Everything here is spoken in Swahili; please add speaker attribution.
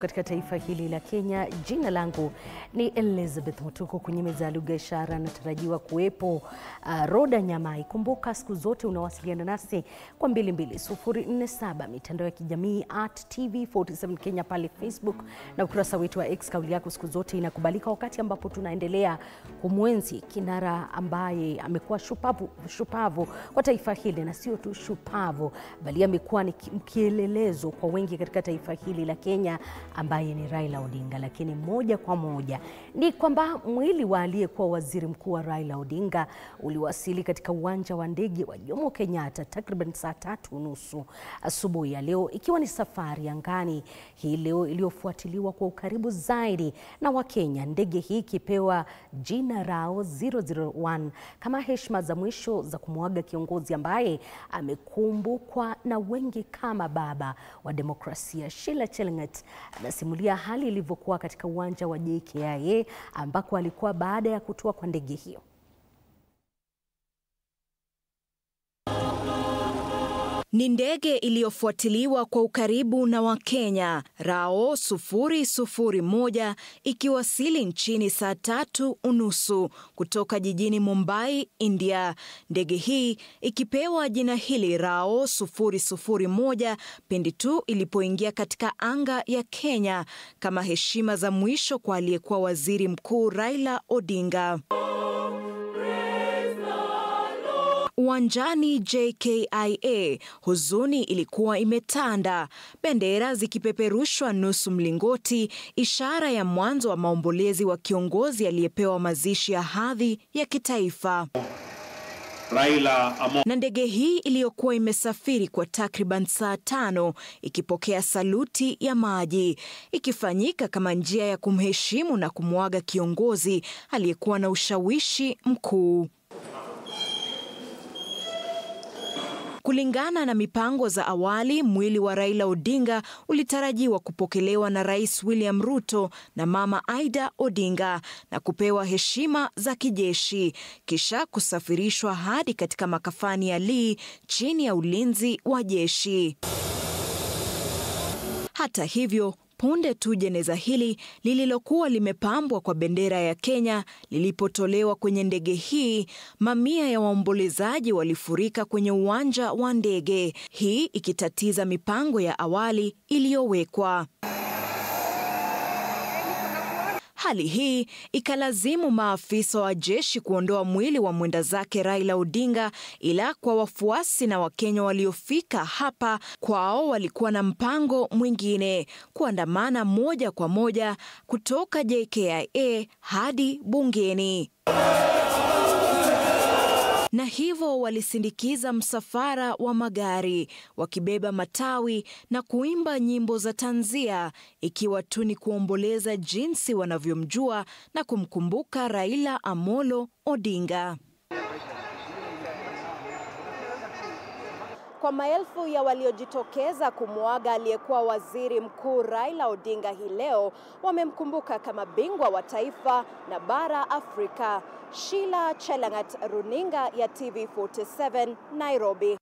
Speaker 1: Katika taifa hili la Kenya, jina langu ni Elizabeth Mutuku. Kwenye meza ya lugha ishara natarajiwa kuwepo Roda Nyamai. Kumbuka siku zote unawasiliana nasi kwa 22047, mitandao ya kijamii @TV47 Kenya pale Facebook, na ukurasa wetu wa X. Kauli yako siku zote inakubalika, wakati ambapo tunaendelea kumwenzi kinara ambaye amekuwa shupavu kwa taifa hili, na sio tu shupavu bali amekuwa ni kielelezo kwa wengi katika taifa hili la Kenya, ambaye ni Raila Odinga. Lakini moja kwa moja ni kwamba mwili wa aliyekuwa waziri mkuu wa Raila Odinga uliwasili katika uwanja wa ndege wa Jomo Kenyatta takriban saa 3:30 asubuhi ya leo, ikiwa ni safari angani hii leo iliyofuatiliwa kwa ukaribu zaidi na Wakenya, ndege hii ikipewa jina Rao 001 kama heshima za mwisho za kumwaga kiongozi ambaye amekumbukwa na wengi kama baba wa demokrasia. Sheila Chelangat anasimulia hali ilivyokuwa katika uwanja wa JKIA ambako alikuwa baada ya kutua kwa ndege hiyo.
Speaker 2: Ni ndege iliyofuatiliwa kwa ukaribu na Wakenya, Rao 001 ikiwasili nchini saa 3:30 kutoka jijini Mumbai, India. Ndege hii ikipewa jina hili Rao 001 pindi tu ilipoingia katika anga ya Kenya kama heshima za mwisho kwa aliyekuwa waziri mkuu Raila Odinga. Uwanjani JKIA, huzuni ilikuwa imetanda, bendera zikipeperushwa nusu mlingoti, ishara ya mwanzo wa maombolezi wa kiongozi aliyepewa mazishi ya hadhi ya kitaifa. Na ndege hii iliyokuwa imesafiri kwa takriban saa 5 ikipokea saluti ya maji, ikifanyika kama njia ya kumheshimu na kumwaga kiongozi aliyekuwa na ushawishi mkuu. Kulingana na mipango za awali, mwili wa Raila Odinga ulitarajiwa kupokelewa na Rais William Ruto na Mama Aida Odinga na kupewa heshima za kijeshi, kisha kusafirishwa hadi katika makafani ya Lee chini ya ulinzi wa jeshi. Hata hivyo, punde tu jeneza hili lililokuwa limepambwa kwa bendera ya Kenya lilipotolewa kwenye ndege hii, mamia ya waombolezaji walifurika kwenye uwanja wa ndege, hii ikitatiza mipango ya awali iliyowekwa. Hali hii ikalazimu maafisa wa jeshi kuondoa mwili wa mwenda zake Raila Odinga, ila kwa wafuasi na Wakenya waliofika hapa, kwao walikuwa na mpango mwingine: kuandamana moja kwa moja kutoka JKIA hadi bungeni. Na hivyo walisindikiza msafara wa magari, wakibeba matawi na kuimba nyimbo za tanzia, ikiwa tu ni kuomboleza jinsi wanavyomjua na kumkumbuka Raila Amolo Odinga. Kwa maelfu ya waliojitokeza kumwaga aliyekuwa waziri mkuu Raila Odinga hii leo, wamemkumbuka kama bingwa wa taifa na bara Afrika. Sheila Chelangat, runinga ya TV47, Nairobi.